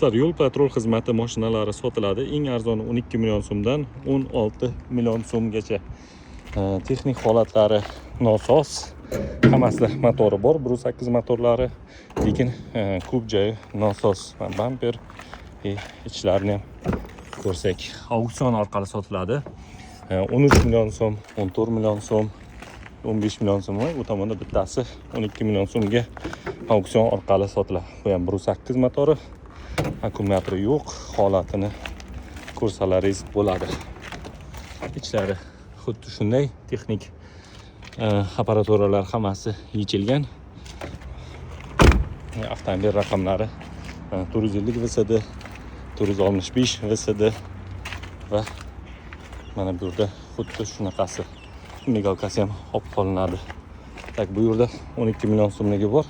Yo'l patrul xizmati mashinalari sotiladi. Eng arzoni 12 million so'mdan 16 million so'mgacha. Texnik holatlari nosoz. Hammasida motori bor, 1.8 motorlari, lekin ko'p joyi nosoz. Bamper ichlarini ham ko'rsak, auksion orqali sotiladi. 13 million so'm, 14 million so'm, 15 million so'm va bu tomonda bittasi 12 million so'mga auksion orqali sotiladi. Bu ham 1.8 motori, akkumulyatori yo'q, holatini ko'rsalaringiz bo'ladi. Ichlari xuddi shunday, texnik apparaturalar hammasi yechilgan. Avtomobil raqamlari 450 VSD, 465 VSD va mana bu yerda xuddi shunaqasi migalkasi ham olib qolinadi. Tak bu yerda 12 million so'mligi bor.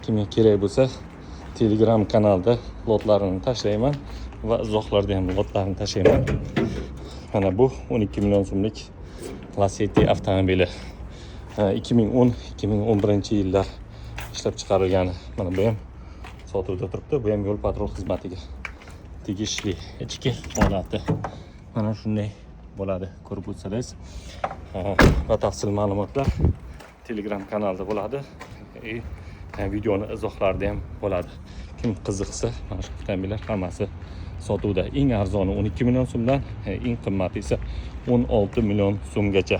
Kimga kerak bo'lsa Telegram kanalda lotlarini tashlayman va izohlarda ham lotlarini tashlayman. Mana bu 12 million so'mlik Lacetti avtomobili 2010-2011 yillar ishlab chiqarilgani. Mana bu ham sotuvda turibdi. Bu ham yo'l patrul xizmatiga tegishli. Ichki holati mana shunday bo'ladi. Ko'rib o'tsangiz, batafsil ma'lumotlar Telegram kanalda bo'ladi. Videoni izohlarida ham bo'ladi. Kim qiziqsa, mana shu avtomobillar hammasi sotuvda. Eng arzoni 12 million so'mdan, eng qimmati esa 16 million so'mgacha.